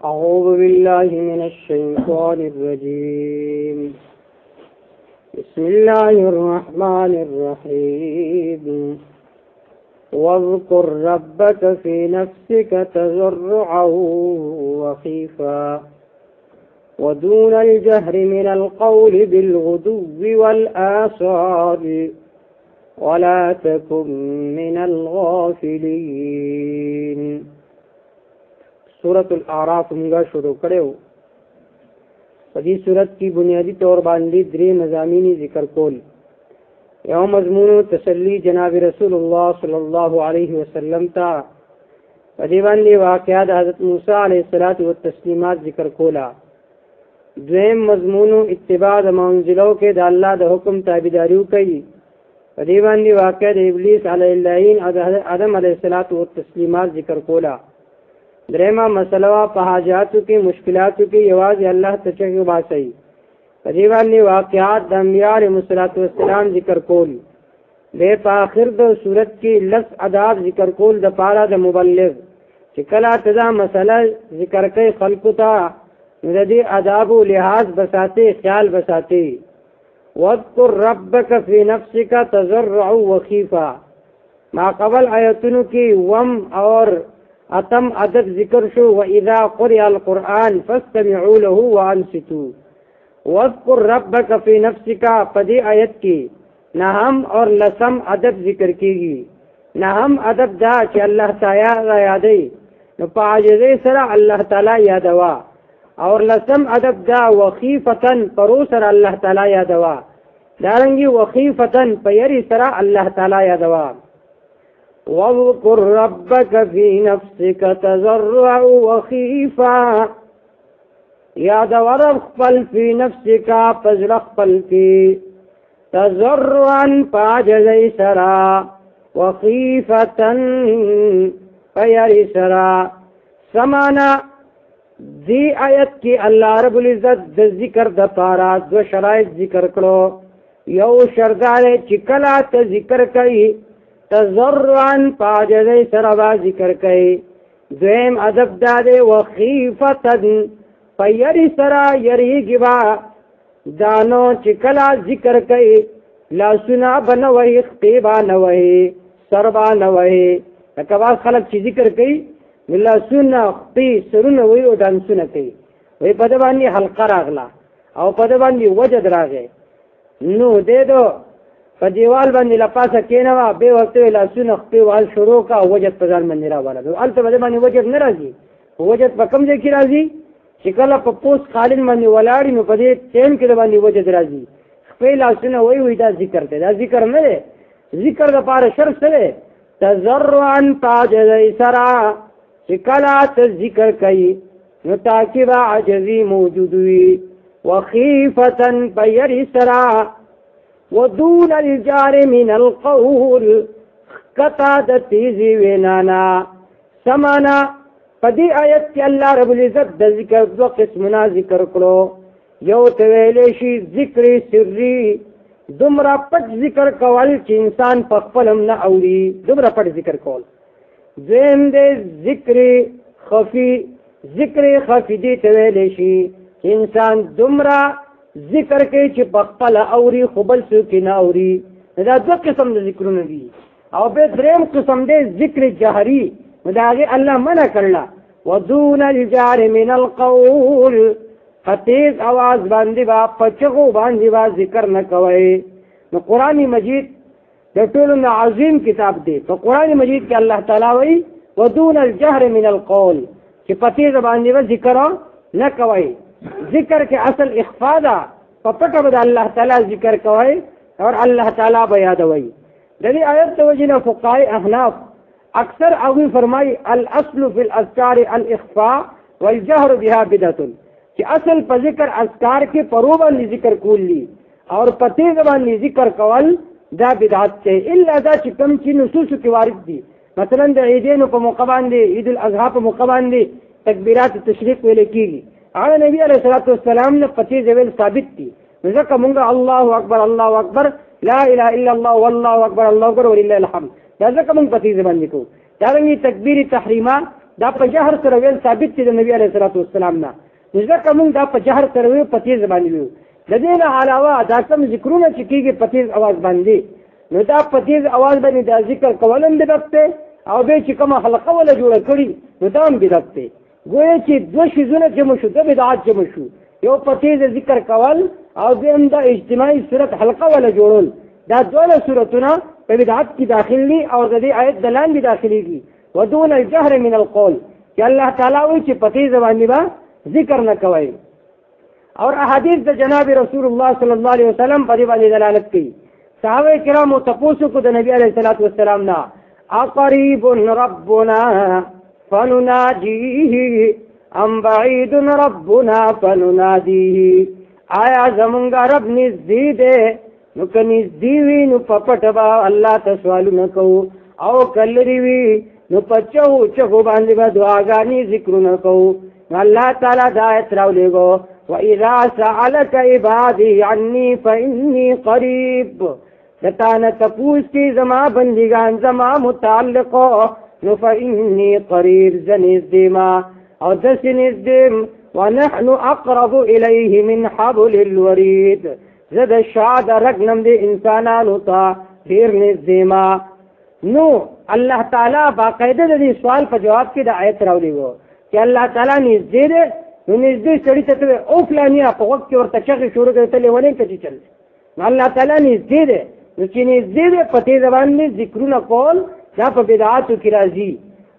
أعوذ بالله من الشيطان الرجيم بسم الله الرحمن الرحيم واذكر ربك في نفسك تضرعا وخيفا ودون الجهر من القول بالغدو والآصال ولا تكن من الغافلين. سورة الاعراف منگا شروع کرے ہو. پدی سورت کی بنیادی طور باندې درې مضامینی ذکر کول. یو مضمون تسلی جناب رسول الله صلی الله علیه وسلم تا پدی باندې واقعات حضرت موسی علیه السلام ذکر کولا. دویم مضمون اتباع د منزلو کې د الله د حکم تابعداریو کوي. پدی باندې واقعات ابلیس علیه اللعین او آدم علیه السلام ذکر کولا. درېما مسله په حاجاتو کې مشکلاتو کې یوازې الله تچګ باسي. پدې باندې واقعات د انبیاء علیهم السلام ذکر کول. به په آخر د صورت کې لس آداب ذکر کول د پاره د مبلغ چې کله تدا مسله ذکر کوي خلقو ته د دې آداب او لحاظ بساته خیال بساته. واذكر ربك في نفسك تضرعا وخيفا. ما قبل آیتونو کې وم اور اتم ادب ذکر شو. واذا قرئ القرآن فاستمعوا له وانصتوا. واذكر ربك في نفسك پدی آیت کی نہم اور لسم ادب ذکر کیگی. نہم ادب دا چې الله تعالی یادې نو پاجزه سره الله تعالی یادوا. اور لسم ادب دا وخیفتن پرو سره الله تعالی یادوا. دارنګي وخیفتن پیری سره الله تعالی یادوا. واذكر ربك في نفسك تضرعا وخيفا. یاد ورب خپل فی نفسک پزړ خپل کی تضرعا پاجزی سرا وخیفتن پیری سرا. سمانا دی آیت کی اللہ رب العزت د ذکر د پارا دو شرائط ذکر کرو. یو شردار چکلا تا ذکر کئی تضرعا پاجزی سرا با ذکر کئی. دویم ادب دادے وخیفتن پیری سرا یریگی با دانو چکلا ذکر کئی لاسونا بنوئی خقیبا نوئی سربا نوئی. لکواز خلق چی ذکر کئی لاسونا خقی سرون وی او دانسونا کئی وی پدبانی حلقه راغلا او پدبانی وجد راغے نو دے دو پا دیوال باندې لپاسا کینوا بے وقتوی لاسونا خقی وال شروع کا وجد پزال من نرا والا دو علتا پدبانی وجد نرازی. وجد پا کم دے کی رازی چې کله په پوس خالد باندې ولاړی نو په دې ټیم کې باندې وجد راځي. خپل لاسونه وی دا ذکر ته دا ذکر نه دی. ذکر د پاره شرط سره تضرعا پاجزی سرا چې کله ته ذکر کوي نو تاکي با عجزی موجود وي. وخیفتن پیری سرا ودون الجار من القول کتا د تیزی وینانا. سمانا پدی آیت کی اللہ رب العزت د ذکر دو قسمنا ذکر کرو. یو تویلیشی ذکر سری دمرا پٹ ذکر کول چی انسان پخپلم نا اوری دمرا پٹ ذکر کول. دویم دے ذکر خفی. ذکر خفی دی تویلیشی انسان دمرا ذکر کے چی پخپل اوری خبل سوکی نا اوری. دا دو قسم دا ذکرون دی. او بے دریم قسم دے ذکر جہری مداغی اللہ منع کرلا. ودون الجار من القول فتیز آواز باندی با پچغو باندی با ذکر نکوئی. نو قرآن مجید دا طولنا عظیم کتاب دے. تو قرآن مجید کے اللہ تعالیٰ وی ودون الجہر من القول کہ فتیز باندی با ذکر نکوئی. ذکر کے اصل اخفا دا پپٹا بدا اللہ تعالیٰ ذکر کوئی اور اللہ تعالیٰ بیادوئی. دلی آیت توجینا فقائی احناف اکثر اوی فرمائی الاصل فی الاذکار الاخفاء والجہر بها بدعۃ کہ اصل پر ذکر اذکار کے پروبان ذکر کول لی اور پتے زبان ذکر کول دا بدعت ہے. الا دا چې کم چې نصوص کی وارد دی مثلا د عیدین په موقع باندې عید الاضحی په موقع باندې تکبیرات تشریق ویل کیږي. هغه نبی علیہ الصلوۃ والسلام نے پتے زویل ثابت دي. ځکه مونږ الله اکبر لا اله الا الله والله اکبر الله اکبر ولله الحمد دا ځکه موږ په دې باندې کوو. دا رنګي تکبیر تحریما دا په جهر سره ویل ثابت دي د نبی علیه الصلاه والسلام نه، ځکه موږ دا په جهر سره ویو په تیز باندې ویو. د دې نه علاوه دا کوم ذکرونه چې کیږي په تیز आवाज باندې، نو دا په تیز आवाज باندې دا ذکر کولم بدعت دی، او به چې کومه حلقه ولا جوړه کړي نو دا هم بدعت دی. ګویا چې دوه شیزونه جمع شو، د بدعت جمع شو، یو په تیز ذکر کول او دویم دا اجتماعي صورت حلقه ولا جوړول. دا دوه صورتونه په بدعت کې داخل دي او د دې آیت دلان دي داخليږي. ودون الجهر من القول چې الله تعالی وایي چې په تیز باندې با ذکر نه کوي. اور احادیث د جناب رسول الله صلی الله علیه وسلم په دې باندې دلالت کوي. صحابه کرام تپوسو کو د نبی علیه الصلاه والسلام نه اقریب ربنا فنناجیه ام بعید ربنا فننادیه، آیا زمونږ رب نږدې دی نو که نږدې وي نو په پټه به الله ته سوالونه کوو، او که لرې وي نو په چغو چغو باندې به دعاګانې ذکرونه کوو. نو الله تعالی دا آیت راولېږو وَإِذَا سَأَلَكَ عِبَادِي عَنِّي فَإِنِّي قَرِيب، د تا نه تپوس کې زما بندګان زما متعلق نو فإني قریب زه نږدې ما او داسې نږدې ونحن اقرب الیه من حبل الورید، زه د شا د رګ نم د انسانانو ته ډېر نږدې ما. نو الله تعالی باقاعده د دې سوال په جواب کې د آیت راولېږو چې الله تعالی نږدې دی، نو نږدې سړي ته ته او فلانیا په وخت کې ورته چغې شروع کړې ته لیونی کټي چل. نو الله تعالی نږدې دی، نو چې نږدې دی په دې باندې ذکرونه کول دا په بدعاتو کې راځي.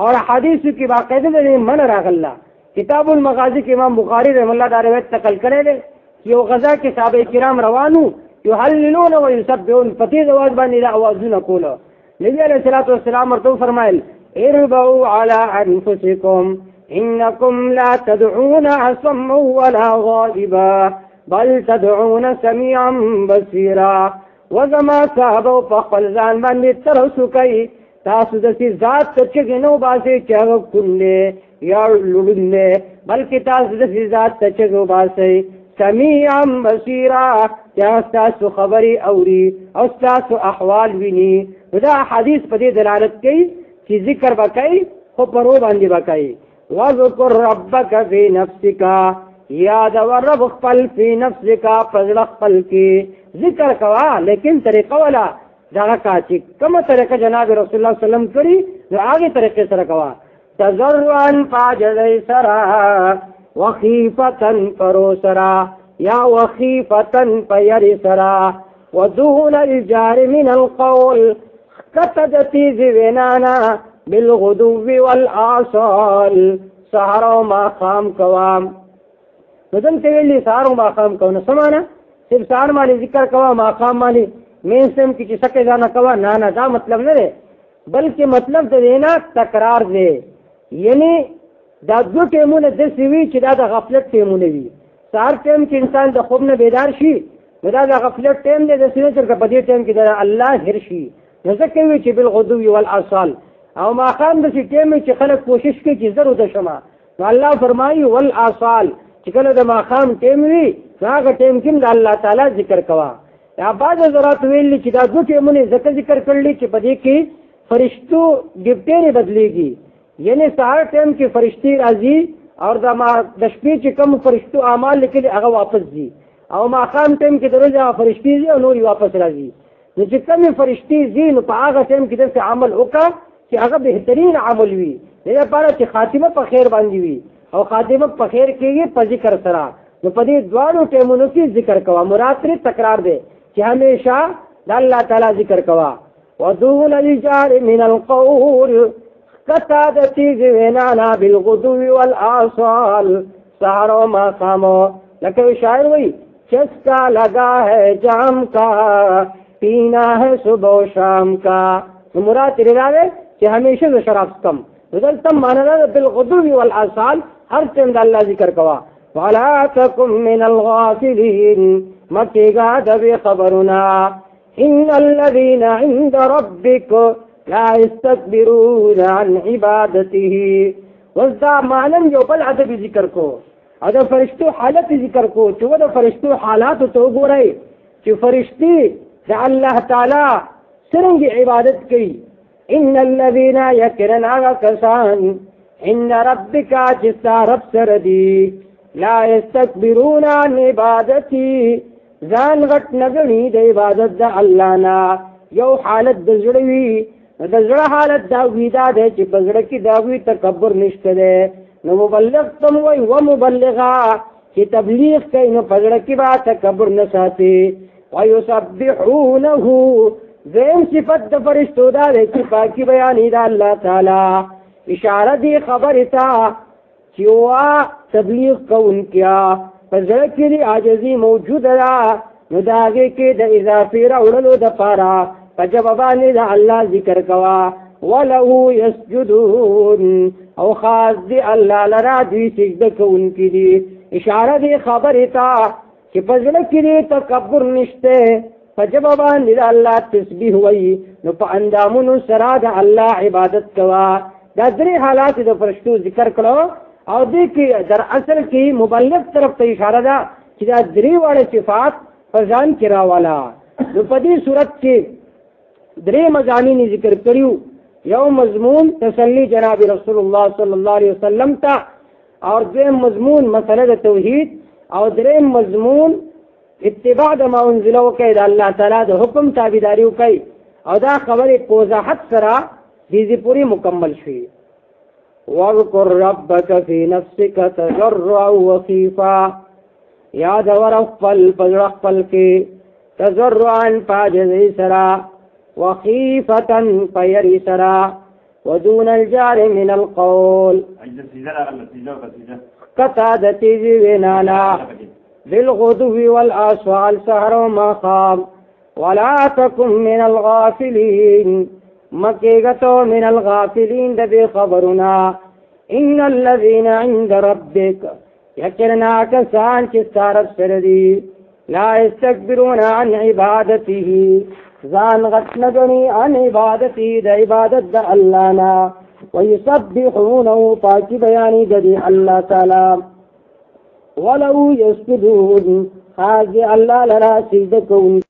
اور حدیثو کې باقاعده د من راغله. کتاب المغازی کې امام بخاری رحم الله دا روایت نقل کړی دی چې یو غزا کې صحابه کرام روانو یحللون ويسبحون، په دې आवाज باندې دا आवाजونه کوله. نبی علیہ الصلوۃ والسلام ورته فرمایل اربعوا على انفسکم انکم لا تدعون عصما ولا غائبا بل تدعون سميعا بصيرا. وزما صحابه په خپل ځان باندې ترسو کوي، تاسو داسې ذات ته چغې نه وباسئ چې هغه کوڼ دی یا لوړون دی، بلکې تاسو داسې ذات ته چغې وباسئ سمیعا بصیرا چې ستاسو خبرې اوري او ستاسو احوال ویني. نو دا حدیث په دې دلالت کوي چې ذکر به کوي خو په رو باندې به کوي. واذکر ربک فی نفسک، یاد ور رب خپل فی نفسک په زړه خپل کې ذکر کوا، لیکن طریقه ولا دغه کا چې کومه طریقه جناب رسول الله صلی الله علیه وسلم کړی نو هغه طریقې سره کوا. تضرعا فاجزی سرا وخیفتن پرو سرا یا وخیفتن پیری سرا ودون الجار من القول کتدتی زوینانا بالغدو والآصال. سحر و ماقام کوام نو دلته ویلي سحر و ماقام کو نو سمانا صرف سحر باندې ذکر کوا ماقام باندې مینسم کی چې سکه ځانه کوا نه دا مطلب نه دی، بلکې مطلب د دینا تکرار دی. یعنی دا دو ټیمونه داسې وي چې دا د غفلت ټیمونه وي. سهار ټیم چې انسان د خوب نه بیدار شي نو دا د غفلت ټیم دی، داسې نه چې په دې ټیم کې د الله هیر شي. نو ځکه وي چې بالغدو والآصال. او ماښام داسې ټیم چې خلک کوشش کوي چې زر وده شمه، نو الله فرمایي والآصال چې کله د ماښام ټیم وي نو هغه ټیم کې د الله تعالی ذکر کوه. یا بعض حضرات ویلي چې دا دو ټیمونه ځکه ذکر کړلي چې په دې کې فرشتو ډیوټي نه بدلېږي. یعنی سهار ټیم کې فرشتي راځي او د شپې چې کوم فرشتو اعمال لیکلي هغه واپس ځي، او ماښام ټیم کې د ورځې هغه فرشتي ځي او نور واپس راځي. نو چې کومې فرشتي ځي نو په هغه ټیم کې داسې عمل وکړه چې هغه بهترین عمل وي، دې لپاره چې خاتمه په خیر باندې وي، او خاتمه په خیر کېږي په ذکر سره. نو په دې دواړو ټیمونو کې ذکر کوه، مراد ترې تکرار دی چې همیشه د الله تعالی ذکر کوه. ودون الجار من القول کتادتی زوینانا بالغدو والآصال. سحر و ماقامو لکه شاعر وی چسکا لگا ہے جام کا پینا ہے صبح و شام کا. مراد تیرے راوے چې همیشه د شراب کم دلته معنا ده بالغدو والآصال، هر ټیم د الله ذکر کوه. ولا تکن من الغافلین، مکیگا د بے خبرنا. ان الذین عند ربک لا يستكبرون عن عبادته. وذا معلم یو بل ادب ذکر کو، او د فرشتو حالت ذکر کو چې و د فرشتو حالات ته وګورئ چې فرشتي دا اللہ تعالی سرنگ عبادت کی. ان الذین یقیناً آغا کسان عند ربک جستا رب سردی لا یستکبرون عن عبادتی ځان غټ نګنی د عبادت د الله نه. یو حالت د زړه وي، د زړه حالت دا وي دا دی چې په زړه کې دا وي تکبر نشته دی. نو مبلغ تم وایي و مبلغه چې تبلیغ کوي نو په زړه کې به تکبر نه ساتي. ویسبحونه دویم صفت د فرشتو دا دی چې پاکي بیانې د الله تعالی. اشاره دی خبرې ته چې وا تبلیغ کوونکیا په زړه کې د عاجزي موجوده ده، نو د هغې کې د اضافې راوړلو دپاره په ژبه باندې د الله ذکر کوه. وله یسجدون او خاص دی الله لره دوی سجده کوونکي دي. اشاره دی خبرې ته چې په زړه کې د تکبر نشته، په ژبه باندې د الله تسبیح وایي، نو په اندامونو سره د الله عبادت کوه. دا درې حالات د فرشتو ذکر کړو او دې کې در اصل کې مبلغ طرف ته اشاره ده چې دا درې واړه صفات په ځان کې راواله. نو په دې صورت کې درې مضامین ذکر کړیو. یو مضمون تسلی جناب رسول الله صلی الله علیه وسلم ته، اور دویم مضمون مسله د توحید، او دریم مضمون اتباع د ما انزله وکړئ، د الله تعالی د حکم تابعداري وکړئ. او دا خبرې په وضاحت سره دې پوری مکمل شوې. واذکر ربک فی نفسک تضرعا وخیفا، یاد ور خپل په خپل کې تضرعا پاجزی سرا وخیفتا پیری سرا ودون الجار من القول قطع دتیجی وینانا بالغدو والآسوال سهر وما خام ولا تکن من الغافلین مکیگتو من الغافلین دبی خبرنا. ان الذین عند ربک یقینا کسان چستا رب سردی لا یستکبرون عن عبادته ځان غټ نګني عن عبادته د عبادت د الله نه. ويسبحونه پاکی بیانی د الله تعالی. ولو یسجدون خاص الله لرا سجده کوي.